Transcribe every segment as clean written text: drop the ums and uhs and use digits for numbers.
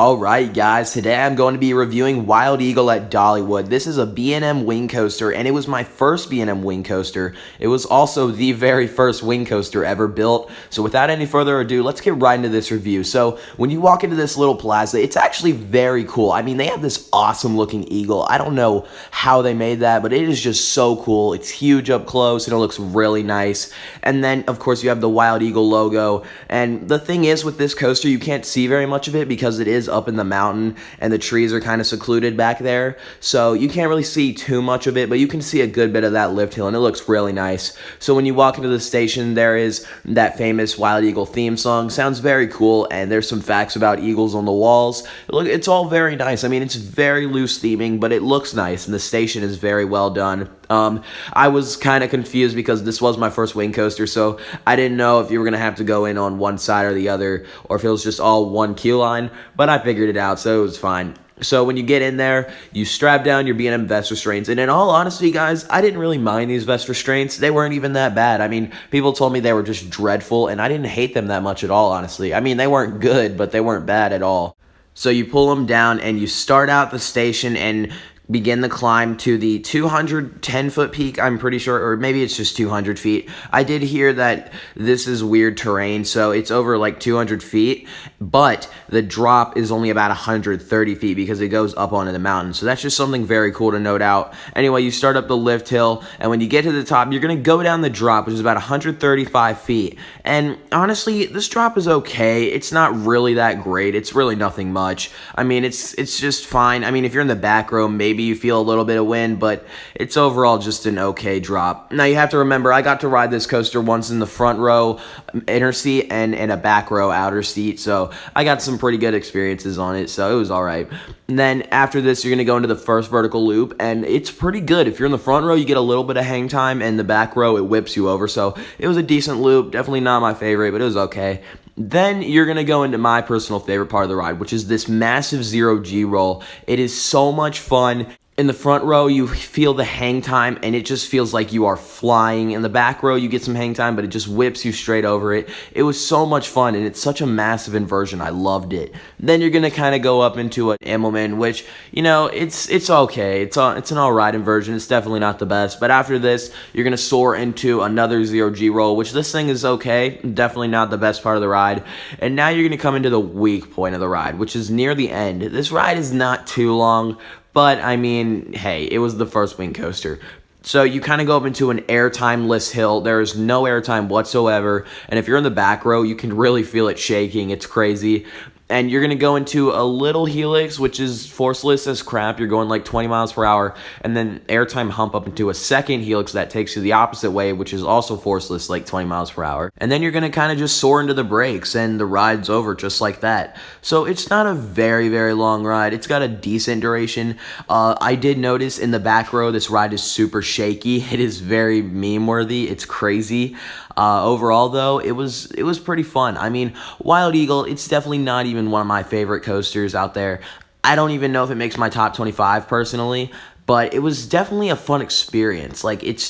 Alright guys, today I'm going to be reviewing Wild Eagle at Dollywood. This is a B&M wing coaster, and it was my first B&M wing coaster. It was also the very first wing coaster ever built. So without any further ado, let's get right into this review. So when you walk into this little plaza, it's actually very cool. I mean, they have this awesome looking eagle. I don't know how they made that, but it is just so cool. It's huge up close and it looks really nice. And then of course you have the Wild Eagle logo. And the thing is with this coaster, you can't see very much of it because it is up in the mountain and the trees are kind of secluded back there, so you can't really see too much of it, but you can see a good bit of that lift hill and it looks really nice. So when you walk into the station, there is that famous Wild Eagle theme song. Sounds very cool, and there's some facts about eagles on the walls. Look, it's all very nice. I mean, it's very loose theming, but it looks nice and the station is very well done. I was kind of confused because this was my first wing coaster, so I didn't know if you were going to have to go in on one side or the other, or if it was just all one queue line, but I figured it out, so it was fine. So when you get in there, you strap down your B&M vest restraints, and in all honesty, guys, I didn't really mind these vest restraints. They weren't even that bad. I mean, people told me they were just dreadful, and I didn't hate them that much at all, honestly. I mean, they weren't good, but they weren't bad at all. So you pull them down, and you start out the station, and begin the climb to the 210-foot peak, I'm pretty sure, or maybe it's just 200 feet. I did hear that this is weird terrain, so it's over like 200 feet, but the drop is only about 130 feet because it goes up onto the mountain. So that's just something very cool to note out. Anyway, you start up the lift hill, and when you get to the top, you're going to go down the drop, which is about 135 feet. And honestly, this drop is okay. It's not really that great. It's really nothing much. I mean, it's just fine. I mean, if you're in the back row, maybe you feel a little bit of wind, but it's overall just an okay drop. Now you have to remember, I got to ride this coaster once in the front row inner seat and in a back row outer seat, so I got some pretty good experiences on it, so it was alright. And then after this, you're going to go into the first vertical loop, and it's pretty good. If you're in the front row, you get a little bit of hang time, and the back row, it whips you over, so it was a decent loop. Definitely not my favorite, but it was okay. Then you're going to go into my personal favorite part of the ride, which is this massive zero-G roll. It is so much fun. In the front row, you feel the hang time, and it just feels like you are flying. In the back row, you get some hang time, but it just whips you straight over it. It was so much fun, and it's such a massive inversion. I loved it. Then you're going to kind of go up into an Immelman, which, you know, it's okay. It's an alright inversion. It's definitely not the best. But after this, you're going to soar into another zero-G roll, which this thing is okay. Definitely not the best part of the ride. And now you're going to come into the weak point of the ride, which is near the end. This ride is not too long, but, I mean, hey, it was the first wing coaster. So you kind of go up into an airtime-less hill. There is no airtime whatsoever. And if you're in the back row, you can really feel it shaking. It's crazy. And you're going to go into a little helix, which is forceless as crap. You're going like 20 miles per hour. And then airtime hump up into a second helix that takes you the opposite way, which is also forceless, like 20 miles per hour. And then you're going to kind of just soar into the brakes, and the ride's over just like that. So it's not a very, very long ride. It's got a decent duration. I did notice in the back row, this ride is super shaky. It is very meme-worthy. It's crazy. Overall, though, it was pretty fun. I mean, Wild Eagle, it's definitely not even one of my favorite coasters out there. I don't even know if it makes my top 25 personally, but it was definitely a fun experience. Like, it's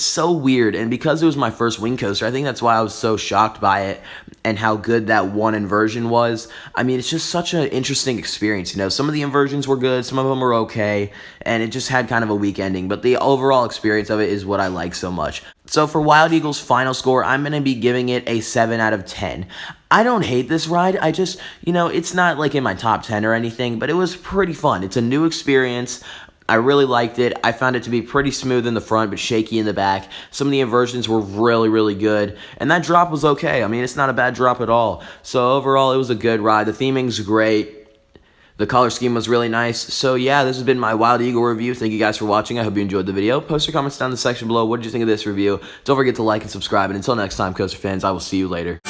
so weird, and because it was my first wing coaster, I think that's why I was so shocked by it and how good that one inversion was. I mean, it's just such an interesting experience, you know. Some of the inversions were good, some of them were okay, and it just had kind of a weak ending, but the overall experience of it is what I like so much. So for Wild Eagle's final score, I'm going to be giving it a 7 out of 10. I don't hate this ride. I just, you know, it's not like in my top 10 or anything, but it was pretty fun. It's a new experience. I really liked it. I found it to be pretty smooth in the front, but shaky in the back. Some of the inversions were really, really good. And that drop was okay. I mean, it's not a bad drop at all. So overall, it was a good ride. The theming's great. The color scheme was really nice. So yeah, this has been my Wild Eagle review. Thank you guys for watching. I hope you enjoyed the video. Post your comments down in the section below. What did you think of this review? Don't forget to like and subscribe. And until next time, coaster fans, I will see you later.